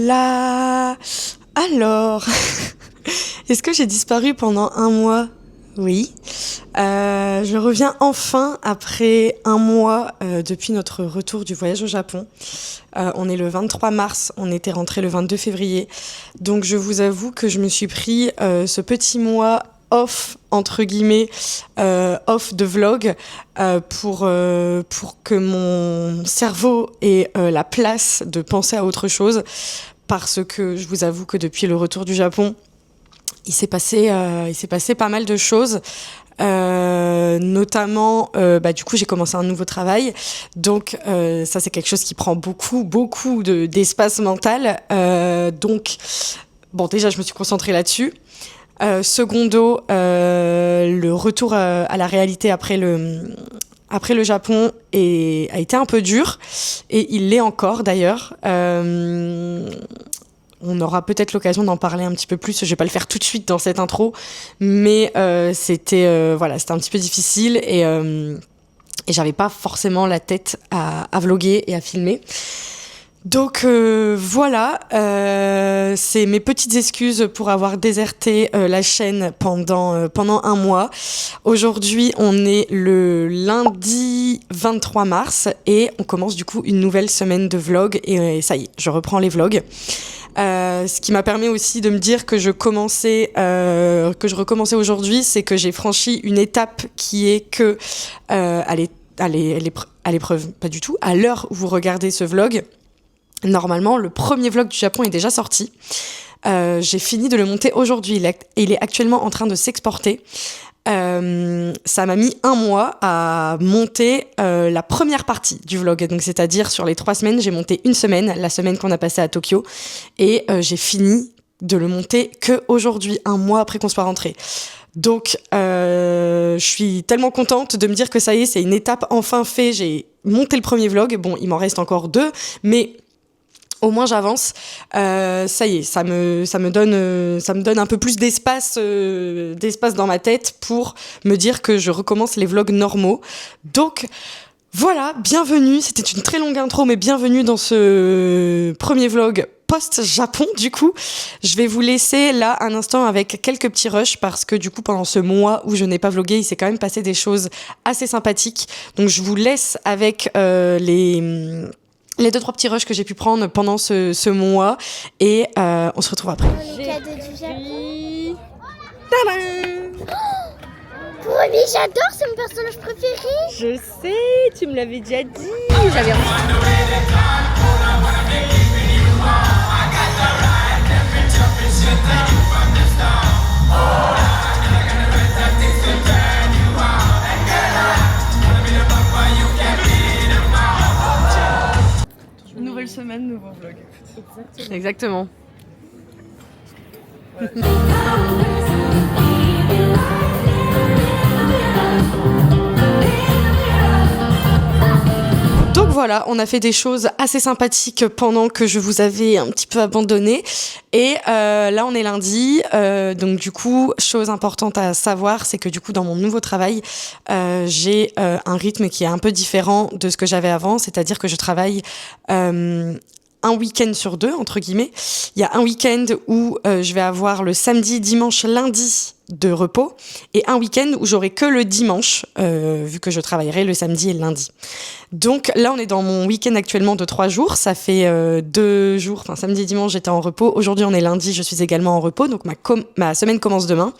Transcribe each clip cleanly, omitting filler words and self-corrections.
Voilà. Alors, est-ce que j'ai disparu pendant un mois ? Oui. Je reviens enfin après un mois depuis notre retour du voyage au Japon. On est le 23 mars, on était rentré le 22 février. Donc je vous avoue que je me suis pris ce petit mois off, entre guillemets, off de vlog pour que mon cerveau ait la place de penser à autre chose. Parce que je vous avoue que depuis le retour du Japon, il s'est passé pas mal de choses. Notamment du coup j'ai commencé un nouveau travail, donc ça c'est quelque chose qui prend beaucoup d'espace mental, donc bon, déjà je me suis concentrée là-dessus. Secondo, le retour à la réalité après le Japon a été un peu dur, et il l'est encore d'ailleurs. On aura peut-être l'occasion d'en parler un petit peu plus. Je vais pas le faire tout de suite dans cette intro, mais c'était un petit peu difficile, et j'avais pas forcément la tête à vlogger et à filmer. Donc voilà, c'est mes petites excuses pour avoir déserté la chaîne pendant un mois. Aujourd'hui, on est le lundi 23 mars et on commence du coup une nouvelle semaine de vlog, et ça y est, je reprends les vlogs. Ce qui m'a permis aussi de me dire que je recommençais aujourd'hui, c'est que j'ai franchi une étape qui est que à l'épreuve, pas du tout, à l'heure où vous regardez ce vlog, normalement le premier vlog du Japon est déjà sorti. J'ai fini de le monter aujourd'hui, il est actuellement en train de s'exporter. Ça m'a mis un mois à monter la première partie du vlog. Donc, c'est-à-dire, sur les 3 semaines, j'ai monté une semaine, la semaine qu'on a passée à Tokyo, et j'ai fini de le monter que aujourd'hui, un mois après qu'on soit rentré. Donc, je suis tellement contente de me dire que ça y est, c'est une étape enfin faite. J'ai monté le premier vlog. Bon, il m'en reste encore 2, mais au moins j'avance. Ça y est, ça me donne un peu plus d'espace dans ma tête pour me dire que je recommence les vlogs normaux. Donc voilà, bienvenue. C'était une très longue intro, mais bienvenue dans ce premier vlog post-Japon. Du coup, je vais vous laisser là un instant avec quelques petits rushs, parce que du coup, pendant ce mois où je n'ai pas vlogué, il s'est quand même passé des choses assez sympathiques. Donc je vous laisse avec les 2-3 petits rushs que j'ai pu prendre pendant ce mois, et on se retrouve après. Le cadeau du Japon. Tadam! Oui, j'adore, c'est mon personnage préféré. Je sais, tu me l'avais déjà dit. J'avais Nouvelle semaine, nouveau vlog. Exactement. Donc voilà, on a fait des choses assez sympathiques pendant que je vous avais un petit peu abandonné. Et là, on est lundi. Donc du coup, chose importante à savoir, c'est que du coup, dans mon nouveau travail, j'ai un rythme qui est un peu différent de ce que j'avais avant. C'est-à-dire que je travaille un week-end sur 2, entre guillemets. Il y a un week-end où je vais avoir le samedi, dimanche, lundi de repos, et un week-end où j'aurai que le dimanche, vu que je travaillerai le samedi et le lundi. Donc là, on est dans mon week-end actuellement de 3 jours. Ça fait 2 jours, enfin samedi et dimanche, j'étais en repos. Aujourd'hui, on est lundi, je suis également en repos. Donc ma semaine commence demain.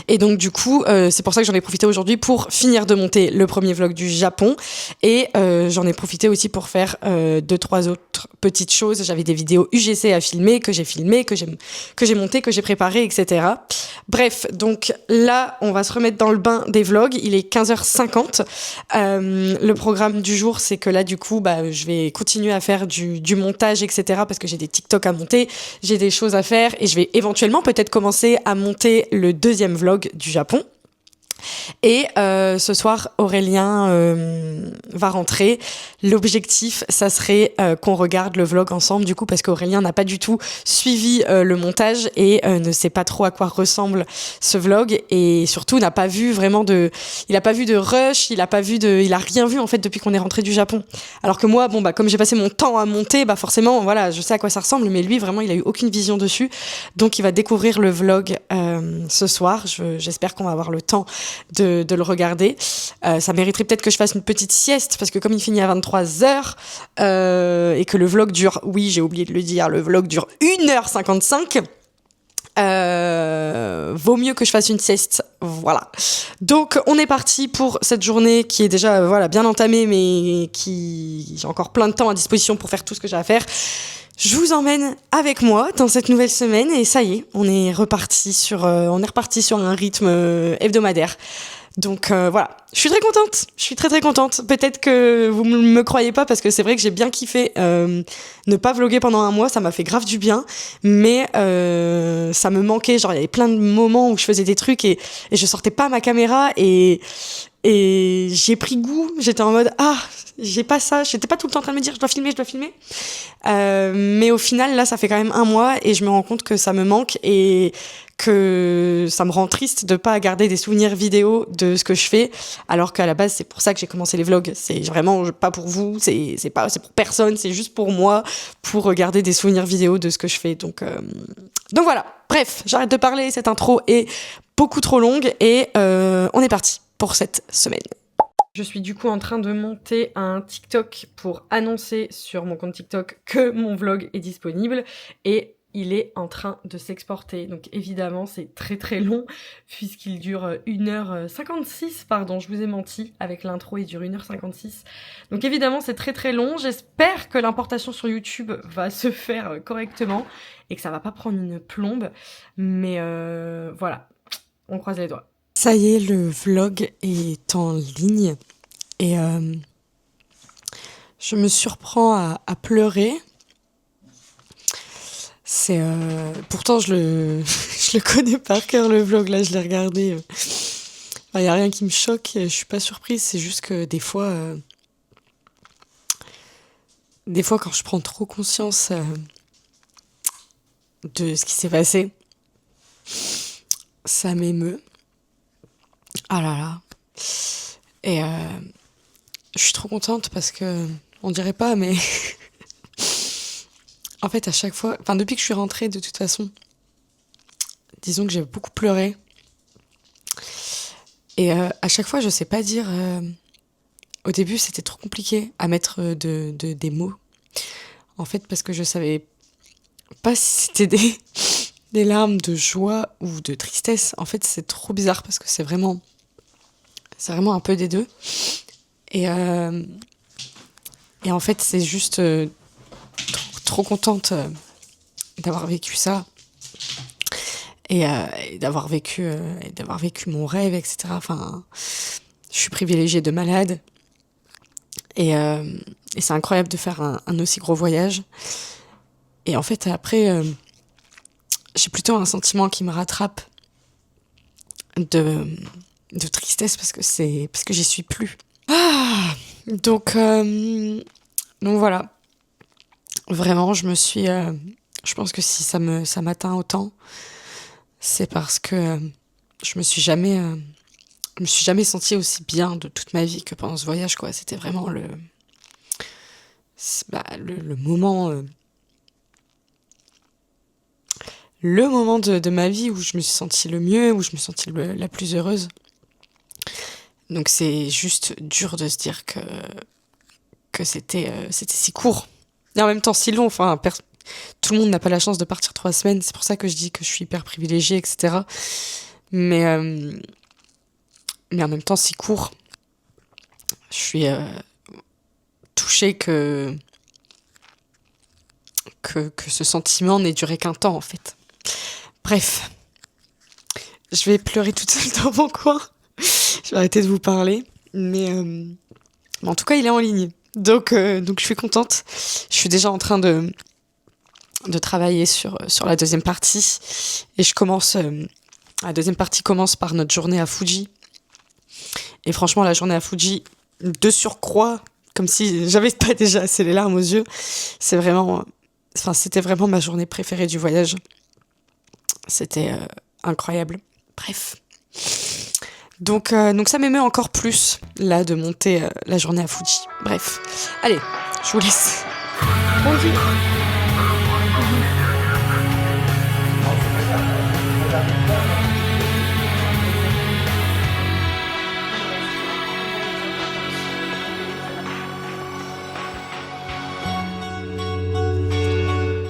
Et donc du coup, c'est pour ça que j'en ai profité aujourd'hui pour finir de monter le premier vlog du Japon, et j'en ai profité aussi pour faire 2-3 autres petites choses. J'avais des vidéos UGC à filmer, que j'ai montées, que j'ai préparées, etc. Bref, donc là, on va se remettre dans le bain des vlogs. Il est 15h50. Le programme du jour, c'est que là, du coup, je vais continuer à faire du montage, etc. parce que j'ai des TikTok à monter, j'ai des choses à faire, et je vais éventuellement peut-être commencer à monter le deuxième vlog du Japon. Et ce soir, Aurélien va rentrer. L'objectif, ça serait qu'on regarde le vlog ensemble, du coup, parce qu'Aurélien n'a pas du tout suivi le montage et ne sait pas trop à quoi ressemble ce vlog, et surtout n'a pas vu vraiment il a pas vu de rush, il a rien vu en fait depuis qu'on est rentré du Japon. Alors que moi, comme j'ai passé mon temps à monter, forcément, voilà, je sais à quoi ça ressemble, mais lui, vraiment, il a eu aucune vision dessus. Donc, il va découvrir le vlog ce soir. J'espère qu'on va avoir le temps de le regarder. Ça mériterait peut-être que je fasse une petite sieste, parce que comme il finit à 23h et que le vlog dure, oui, j'ai oublié de le dire, le vlog dure 1h55, vaut mieux que je fasse une sieste. Voilà. Donc, on est parti pour cette journée qui est déjà bien entamée, mais j'ai encore plein de temps à disposition pour faire tout ce que j'ai à faire. Je vous emmène avec moi dans cette nouvelle semaine et ça y est, on est reparti sur un rythme hebdomadaire. Donc voilà, je suis très contente, je suis très très contente. Peut-être que vous ne me croyez pas parce que c'est vrai que j'ai bien kiffé ne pas vlogger pendant un mois, ça m'a fait grave du bien, mais ça me manquait, genre il y avait plein de moments où je faisais des trucs et je sortais pas ma caméra et j'ai pris goût, j'étais en mode j'ai pas ça, j'étais pas tout le temps en train de me dire je dois filmer. Mais au final là ça fait quand même un mois et je me rends compte que ça me manque et que ça me rend triste de pas garder des souvenirs vidéo de ce que je fais, alors qu'à la base c'est pour ça que j'ai commencé les vlogs. C'est vraiment pas pour vous, c'est pour personne, c'est juste pour moi, pour garder des souvenirs vidéo de ce que je fais. Donc voilà, bref, j'arrête de parler, cette intro est beaucoup trop longue et on est parti pour cette semaine. Je suis du coup en train de monter un TikTok pour annoncer sur mon compte TikTok que mon vlog est disponible et il est en train de s'exporter. Donc évidemment, c'est très très long puisqu'il dure 1h56, pardon, je vous ai menti, avec l'intro, il dure 1h56. Donc évidemment, c'est très très long. J'espère que l'importation sur YouTube va se faire correctement et que ça va pas prendre une plombe. Mais voilà, on croise les doigts. Ça y est, le vlog est en ligne et je me surprends à pleurer. C'est pourtant je le connais par cœur, le vlog, là je l'ai regardé. Il y a rien qui me choque, je suis pas surprise, c'est juste que des fois quand je prends trop conscience de ce qui s'est passé, ça m'émeut. Ah là là. Et je suis trop contente parce que on dirait pas, mais en fait, à chaque fois, depuis que je suis rentrée, de toute façon, disons que j'ai beaucoup pleuré. Et à chaque fois, je sais pas dire. Au début, c'était trop compliqué à mettre des mots. En fait, parce que je savais pas si c'était des larmes de joie ou de tristesse. En fait, c'est trop bizarre parce que c'est vraiment un peu des deux. Et en fait, c'est juste trop contente d'avoir vécu ça et d'avoir vécu mon rêve, etc. Enfin, je suis privilégiée de malade et c'est incroyable de faire un aussi gros voyage. Et en fait, après, j'ai plutôt un sentiment qui me rattrape de tristesse parce que j'y suis plus. Donc voilà. Vraiment, je pense que si ça m'atteint autant, c'est parce que je me suis jamais sentie aussi bien de toute ma vie que pendant ce voyage, quoi. C'était vraiment le moment, de ma vie où je me suis sentie le mieux, où je me suis sentie la plus heureuse. Donc c'est juste dur de se dire que c'était si court. Et en même temps si long, enfin, tout le monde n'a pas la chance de partir 3 semaines, c'est pour ça que je dis que je suis hyper privilégiée, etc. Mais en même temps si court. Je suis touchée que ce sentiment n'ait duré qu'un temps, en fait. Bref, je vais pleurer toute seule dans mon coin. Je vais arrêter de vous parler, mais en tout cas, il est en ligne. Donc je suis contente. Je suis déjà en train de travailler sur la deuxième partie. Et la deuxième partie commence par notre journée à Fuji. Et franchement, la journée à Fuji, de surcroît, comme si j'avais pas déjà assez les larmes aux yeux, c'était vraiment ma journée préférée du voyage. C'était incroyable. Bref. Donc ça m'émeut encore plus, là, de monter la journée à Fuji. Bref. Allez, je vous laisse. Bonjour.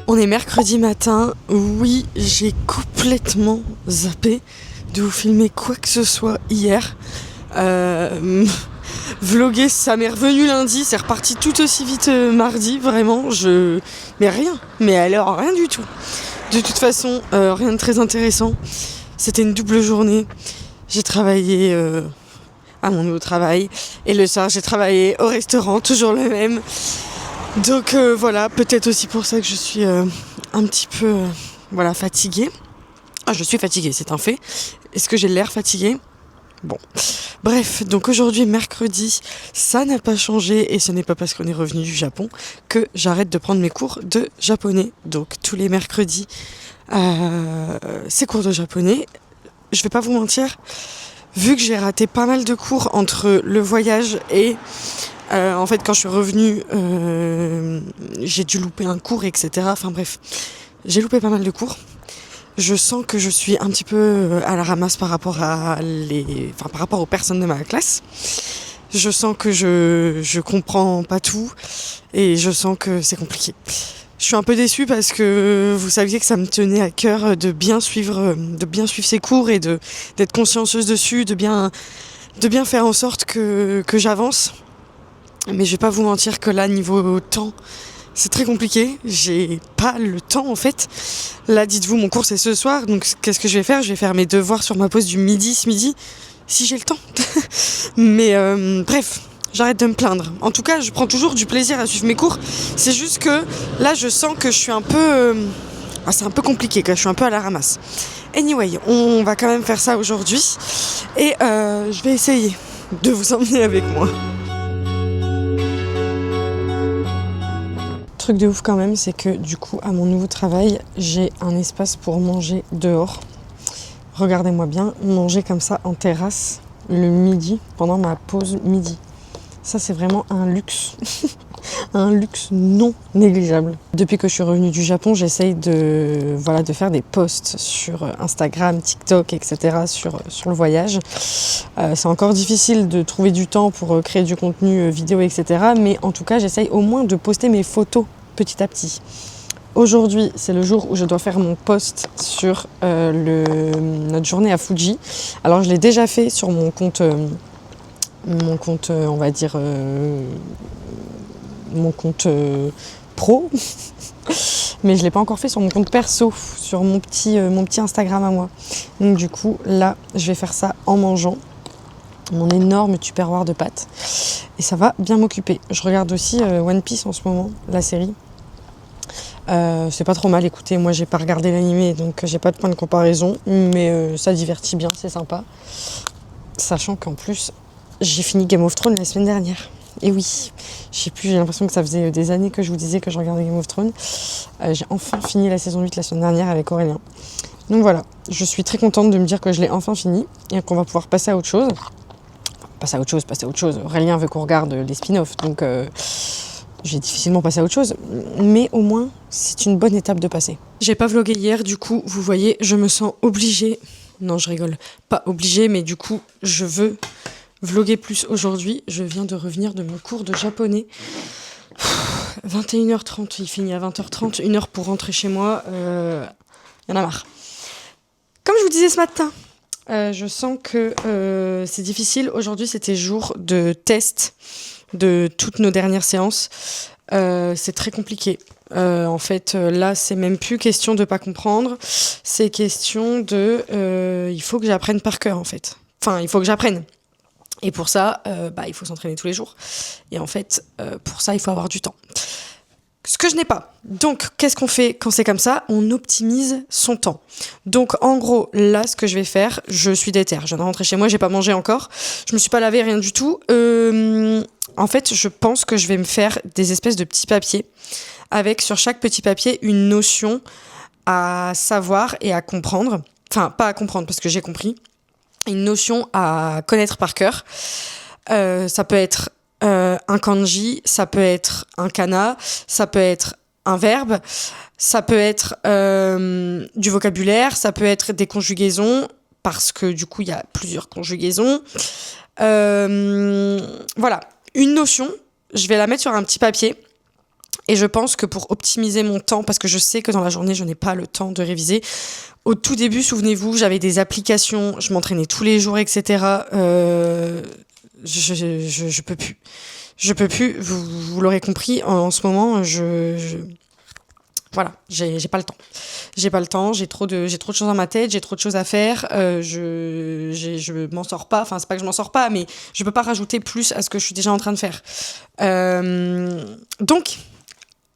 On est mercredi matin. Oui, j'ai complètement zappé de vous filmer quoi que ce soit hier. Vloguer, ça m'est revenu lundi, c'est reparti tout aussi vite mardi, vraiment. Mais rien, mais alors rien du tout. De toute façon, rien de très intéressant. C'était une double journée. J'ai travaillé à mon nouveau travail et le soir j'ai travaillé au restaurant, toujours le même. Donc voilà, peut-être aussi pour ça que je suis un petit peu fatiguée. Ah, je suis fatiguée, c'est un fait. Est-ce que j'ai l'air fatiguée ? Bon. Bref, donc aujourd'hui, mercredi, ça n'a pas changé et ce n'est pas parce qu'on est revenu du Japon que j'arrête de prendre mes cours de japonais. Donc tous les mercredis, ces cours de japonais. Je vais pas vous mentir, vu que j'ai raté pas mal de cours entre le voyage et... en fait, quand je suis revenue, j'ai dû louper un cours, etc. Enfin bref, j'ai loupé pas mal de cours. Je sens que je suis un petit peu à la ramasse par rapport aux personnes de ma classe. Je sens que je comprends pas tout et je sens que c'est compliqué. Je suis un peu déçue parce que vous saviez que ça me tenait à cœur de bien suivre ces cours et d'être consciencieuse dessus, de bien faire en sorte que j'avance. Mais je vais pas vous mentir que là, niveau temps, c'est très compliqué. J'ai pas le temps, en fait. Là, dites-vous, mon cours, c'est ce soir. Donc, qu'est-ce que je vais faire ? Je vais faire mes devoirs sur ma pause du midi, ce midi, si j'ai le temps. Mais bref, j'arrête de me plaindre. En tout cas, je prends toujours du plaisir à suivre mes cours. C'est juste que là, je sens que je suis un peu... c'est un peu compliqué, que je suis un peu à la ramasse. Anyway, on va quand même faire ça aujourd'hui. Et je vais essayer de vous emmener avec moi. Truc de ouf quand même, c'est que du coup à mon nouveau travail, j'ai un espace pour manger dehors. Regardez-moi bien, manger comme ça en terrasse le midi, pendant ma pause midi. Ça c'est vraiment un luxe, un luxe non négligeable. Depuis que je suis revenue du Japon, j'essaye de faire des posts sur Instagram, TikTok, etc. sur le voyage. C'est encore difficile de trouver du temps pour créer du contenu vidéo, etc. Mais en tout cas, j'essaye au moins de poster mes photos petit à petit. Aujourd'hui, c'est le jour où je dois faire mon post sur notre journée à Fuji. Alors, je l'ai déjà fait sur mon compte, on va dire, mon compte pro. Mais je ne l'ai pas encore fait sur mon compte perso, sur mon petit Instagram à moi. Donc du coup, là, je vais faire ça en mangeant mon énorme tupperware de pâtes. Et ça va bien m'occuper. Je regarde aussi One Piece en ce moment, la série. C'est pas trop mal, écoutez, moi j'ai pas regardé l'animé, donc j'ai pas de point de comparaison. Mais ça divertit bien, c'est sympa. Sachant qu'en plus, j'ai fini Game of Thrones la semaine dernière. Et oui, j'ai l'impression que ça faisait des années que je vous disais que je regardais Game of Thrones. J'ai enfin fini la saison 8 la semaine dernière avec Aurélien. Donc voilà, je suis très contente de me dire que je l'ai enfin fini et qu'on va pouvoir passer à autre chose. Passer à autre chose. Aurélien veut qu'on regarde les spin-offs, donc je vais difficilement passer à autre chose. Mais au moins, c'est une bonne étape de passer. J'ai pas vlogué hier, du coup, vous voyez, je me sens obligée. Non, je rigole. Pas obligée, mais du coup, je veux vloguer plus aujourd'hui. Je viens de revenir de mon cours de japonais. 21h30, il finit à 20h30. 1 heure pour rentrer chez moi. Y en a marre. Comme je vous disais ce matin, je sens que c'est difficile. Aujourd'hui, c'était jour de test de toutes nos dernières séances. C'est très compliqué. En fait, là, c'est même plus question de pas comprendre. C'est question de... il faut que j'apprenne par cœur, en fait. Enfin, il faut que j'apprenne. Et pour ça, il faut s'entraîner tous les jours. Et en fait, pour ça, il faut avoir du temps. Ce que je n'ai pas. Donc, qu'est-ce qu'on fait quand c'est comme ça ? On optimise son temps. Donc, en gros, là, ce que je vais faire, je suis déter. Je viens de rentrer chez moi, j'ai pas mangé encore. Je me suis pas lavé, rien du tout. En fait, je pense que je vais me faire des espèces de petits papiers avec sur chaque petit papier une notion à savoir et à comprendre. Enfin, pas à comprendre parce que j'ai compris. Une notion à connaître par cœur. Ça peut être un kanji, ça peut être un kana, ça peut être un verbe, ça peut être du vocabulaire, ça peut être des conjugaisons, parce que du coup, il y a plusieurs conjugaisons. Voilà, une notion, je vais la mettre sur un petit papier. Et je pense que pour optimiser mon temps, parce que je sais que dans la journée, je n'ai pas le temps de réviser. Au tout début, souvenez-vous, j'avais des applications, je m'entraînais tous les jours, etc. Je peux plus. Je peux plus. Vous l'aurez compris, en ce moment, voilà, j'ai pas le temps. J'ai pas le temps, j'ai trop de choses dans ma tête, j'ai trop de choses à faire. Je m'en sors pas. Enfin, c'est pas que je m'en sors pas, mais je peux pas rajouter plus à ce que je suis déjà en train de faire. Donc,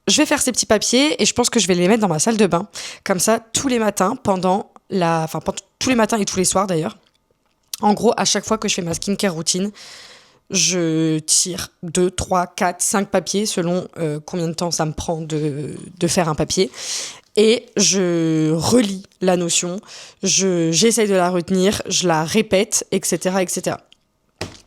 je vais faire ces petits papiers et je pense que je vais les mettre dans ma salle de bain. Comme ça, tous les matins, pendant tous les matins et tous les soirs d'ailleurs. En gros, à chaque fois que je fais ma skincare routine, je tire 2, 3, 4, 5 papiers selon combien de temps ça me prend de faire un papier. Et je relis la notion, j'essaye de la retenir, je la répète, etc., etc.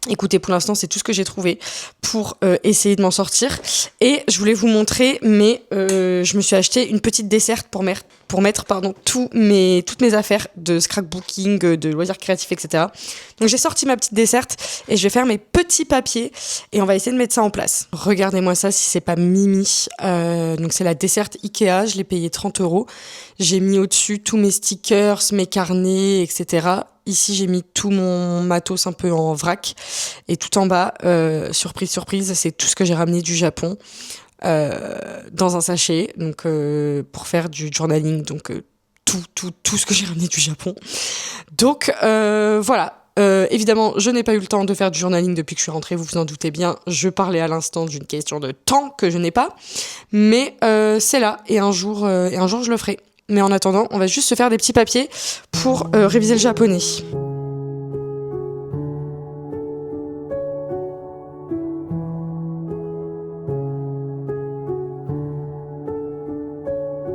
Écoutez, pour l'instant, c'est tout ce que j'ai trouvé pour essayer de m'en sortir. Et je voulais vous montrer, mais je me suis acheté une petite desserte pour mettre toutes mes affaires de scrapbooking, de loisirs créatifs, etc. Donc j'ai sorti ma petite desserte et je vais faire mes petits papiers et on va essayer de mettre ça en place. Regardez-moi ça si c'est pas Mimi. Donc c'est la desserte Ikea, je l'ai payé 30€. J'ai mis au-dessus tous mes stickers, mes carnets, etc. Ici, j'ai mis tout mon matos un peu en vrac. Et tout en bas, surprise, surprise, c'est tout ce que j'ai ramené du Japon dans un sachet, donc pour faire du journaling. Donc tout ce que j'ai ramené du Japon. Donc voilà. Évidemment, je n'ai pas eu le temps de faire du journaling depuis que je suis rentrée, vous vous en doutez bien. Je parlais à l'instant d'une question de temps que je n'ai pas. Mais c'est là, et un jour, je le ferai. Mais en attendant, on va juste se faire des petits papiers pour réviser le japonais.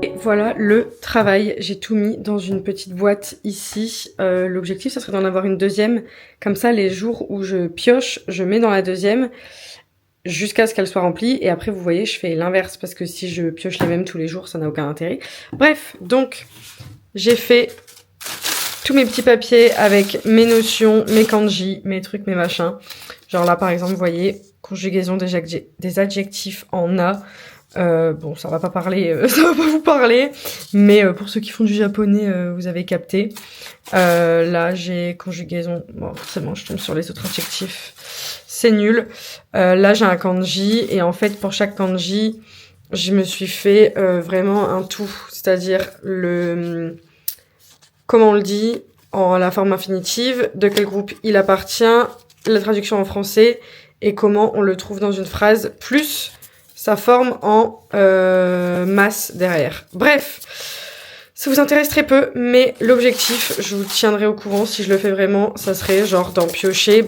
Et voilà le travail. J'ai tout mis dans une petite boîte ici. L'objectif, ça serait d'en avoir une deuxième. Comme ça, les jours où je pioche, je mets dans la deuxième jusqu'à ce qu'elle soit remplie. Et après, vous voyez, je fais l'inverse parce que si je pioche les mêmes tous les jours, ça n'a aucun intérêt. Bref, donc, j'ai fait tous mes petits papiers avec mes notions, mes kanji, mes trucs, mes machins. Genre là, par exemple, vous voyez, conjugaison des adjectifs en a. Bon, ça va pas vous parler, mais pour ceux qui font du japonais, vous avez capté. Là, j'ai conjugaison. Bon, forcément, je tombe sur les autres adjectifs. C'est nul. Là, j'ai un kanji et en fait, pour chaque kanji, je me suis fait vraiment un tout, c'est-à-dire comment on le dit en la forme infinitive, de quel groupe il appartient, la traduction en français et comment on le trouve dans une phrase, plus sa forme en masse derrière. Bref, ça vous intéresse très peu, mais l'objectif, je vous tiendrai au courant si je le fais vraiment, ça serait genre d'en piocher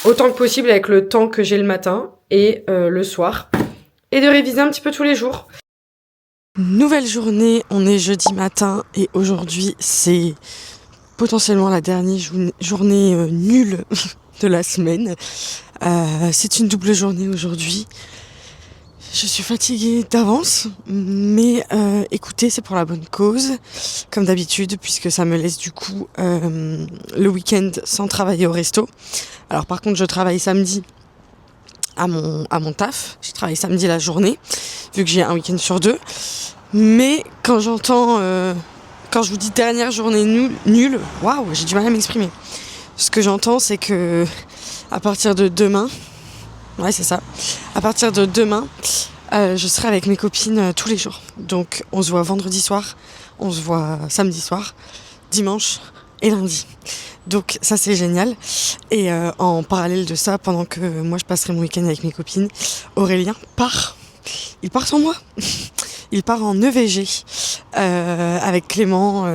autant que possible avec le temps que j'ai le matin et le soir, et de réviser un petit peu tous les jours. Nouvelle journée, on est jeudi matin et aujourd'hui c'est potentiellement la dernière journée nulle de la semaine. C'est une double journée aujourd'hui. Je suis fatiguée d'avance, mais écoutez, c'est pour la bonne cause, comme d'habitude, puisque ça me laisse du coup le week-end sans travailler au resto. Alors par contre, je travaille samedi à mon taf, je travaille samedi la journée, vu que j'ai un week-end sur 2. Mais quand quand je vous dis dernière journée nulle, waouh, j'ai du mal à m'exprimer. Ce que j'entends, c'est que à partir de demain, ouais, c'est ça. À partir de demain, je serai avec mes copines tous les jours. Donc, on se voit vendredi soir, on se voit samedi soir, dimanche et lundi. Donc, ça, c'est génial. Et en parallèle de ça, pendant que moi, je passerai mon week-end avec mes copines, Aurélien part il part sans moi. Il part en EVG avec Clément,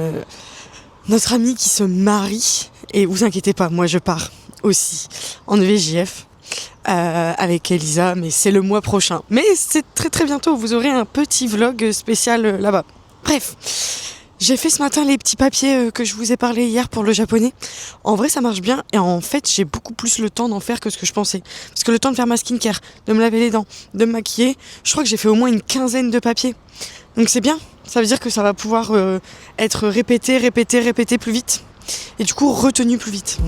notre ami qui se marie. Et vous inquiétez pas, moi je pars aussi en EVJF avec Elisa, mais c'est le mois prochain. Mais c'est très très bientôt, vous aurez un petit vlog spécial là-bas. Bref, j'ai fait ce matin les petits papiers que je vous ai parlé hier pour le japonais. En vrai, ça marche bien et en fait, j'ai beaucoup plus le temps d'en faire que ce que je pensais. Parce que le temps de faire ma skincare, de me laver les dents, de me maquiller, je crois que j'ai fait au moins une quinzaine de papiers. Donc c'est bien, ça veut dire que ça va pouvoir être répété plus vite. Et du coup, retenu plus vite.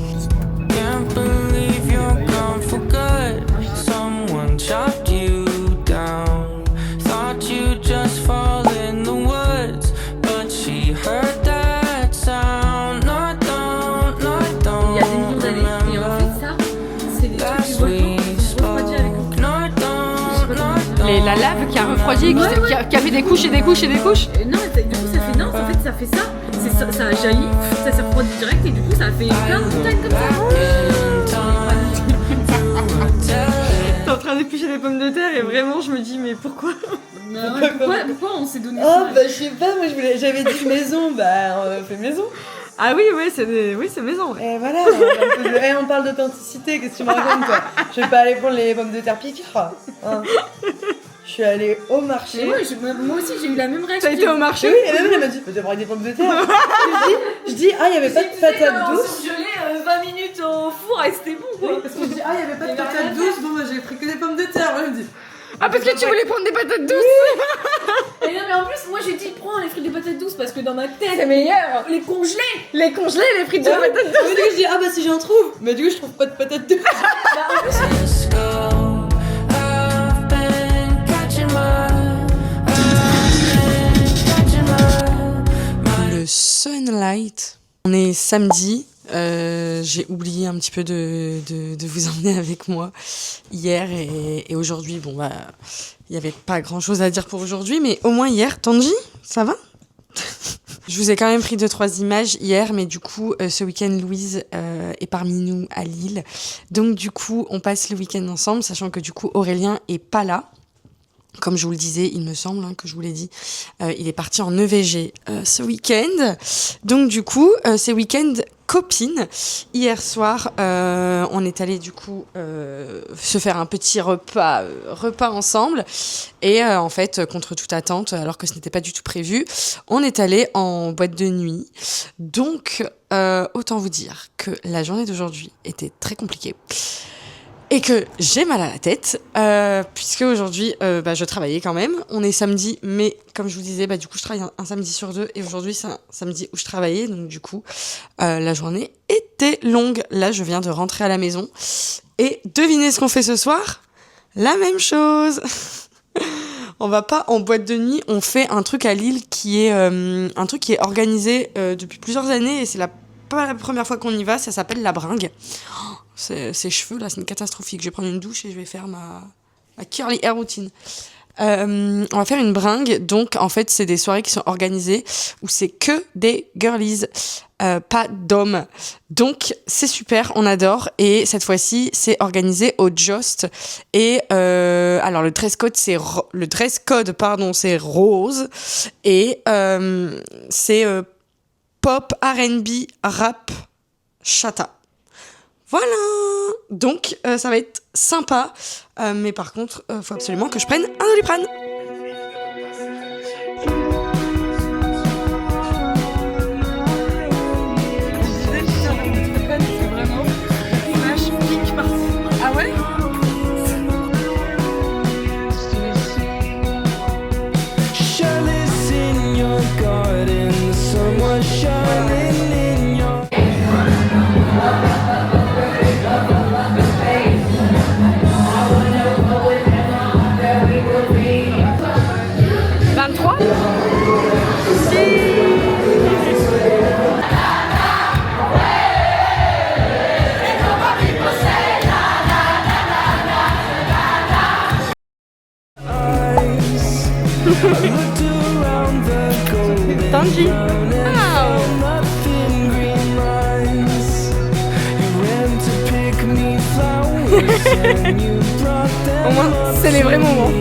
La lave qui a refroidi, qui a fait des couches et des couches et des couches. Non, du coup ça fait non, en fait ça fait ça, ça a jailli, ça s'est refroidi direct et du coup ça a fait plein de montagnes comme ça. T'es en train d'éplucher des pommes de terre et vraiment je me dis mais pourquoi Pourquoi on s'est donné ça? Bah je sais pas, moi j'avais dit maison, bah on fait maison. Ah oui, ouais, c'est maison. Ouais. Et voilà, on parle d'authenticité, qu'est-ce que tu me racontes toi? Je vais pas aller prendre les pommes de terre piquées, hein. Je suis allée au marché. Moi aussi j'ai eu la même réaction. T'as été au marché? Oui, et même elle m'a dit, peut-être prendre des pommes de terre. je dis, ah, il y avait pas de patates douces. Je l'ai 20 minutes au four et c'était bon quoi. Parce que je dis, ah, il y avait pas de patates douces, bon, bah j'ai pris que des pommes de terre. Elle me dit, Ah, parce que tu voulais prendre des patates douces? Et non, mais en plus, moi j'ai dit prends les frites de patates douces parce que dans ma tête, C'est meilleur. les congelés. Les congelés, les frites de patates douces. du coup, je dis, ah, bah si j'en trouve. Mais du coup, je trouve pas de patates douces. Le sunlight. On est samedi. J'ai oublié un petit peu de vous emmener avec moi hier et aujourd'hui. Bon, bah, il n'y avait pas grand chose à dire pour aujourd'hui, mais au moins hier. Tanji, ça va? Je vous ai quand même pris 2-3 images hier, mais du coup, ce week-end, Louise est parmi nous à Lille. Donc, du coup, on passe le week-end ensemble, sachant que du coup, Aurélien est pas là. Comme je vous le disais, il me semble que je vous l'ai dit, il est parti en EVG ce week-end. Donc du coup, c'est week-end copine. Hier soir, on est allé du coup se faire un petit repas ensemble. Et en fait, contre toute attente, alors que ce n'était pas du tout prévu, on est allé en boîte de nuit. Donc, autant vous dire que la journée d'aujourd'hui était très compliquée. Et que j'ai mal à la tête, puisque aujourd'hui, je travaillais quand même. On est samedi, mais comme je vous disais, du coup, je travaille un samedi sur 2. Et aujourd'hui, c'est un samedi où je travaillais. Donc, du coup, la journée était longue. Là, je viens de rentrer à la maison. Et devinez ce qu'on fait ce soir? La même chose. On va pas en boîte de nuit. On fait un truc à Lille qui est un truc qui est organisé depuis plusieurs années. Et c'est pas la première fois qu'on y va. Ça s'appelle la bringue. Ces cheveux là, c'est une catastrophique. Je vais prendre une douche et je vais faire ma curly hair routine. On va faire une bringue. Donc en fait, c'est des soirées qui sont organisées où c'est que des girlies, pas d'hommes. Donc c'est super, on adore. Et cette fois-ci, c'est organisé au Just. Et alors le dress code, c'est rose. Et c'est pop, R&B, rap, chata. Voilà, donc ça va être sympa, mais par contre, faut absolument que je prenne un Doliprane. Ah ouais? Tanji. Wow. Au moins, c'est les vrais moments.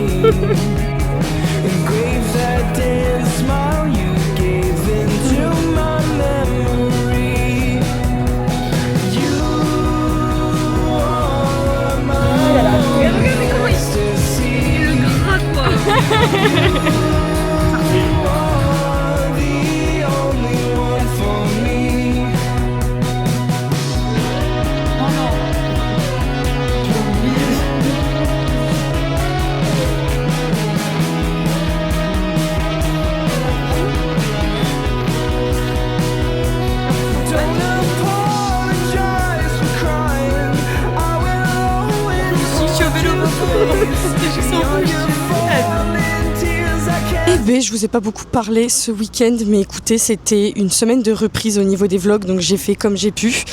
Eh ben, je vous ai pas beaucoup parlé ce week-end, mais écoutez, c'était une semaine de reprise au niveau des vlogs, donc j'ai fait comme j'ai pu.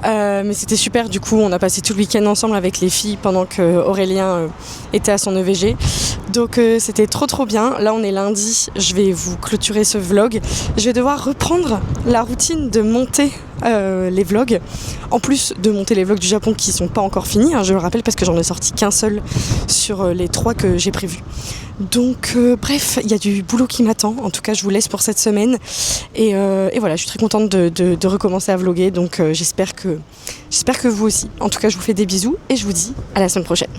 Mais c'était super, du coup, on a passé tout le week-end ensemble avec les filles pendant que Aurélien était à son EVG. Donc c'était trop bien. Là, on est lundi, je vais vous clôturer ce vlog. Je vais devoir reprendre la routine de monter les vlogs, en plus de monter les vlogs du Japon qui sont pas encore finis, hein, je le rappelle, parce que j'en ai sorti qu'un seul sur les 3 que j'ai prévus. Donc bref, il y a du boulot qui m'attend. En tout cas, je vous laisse pour cette semaine et voilà, je suis très contente de recommencer à vlogger, donc j'espère que vous aussi. En tout cas, je vous fais des bisous et je vous dis à la semaine prochaine.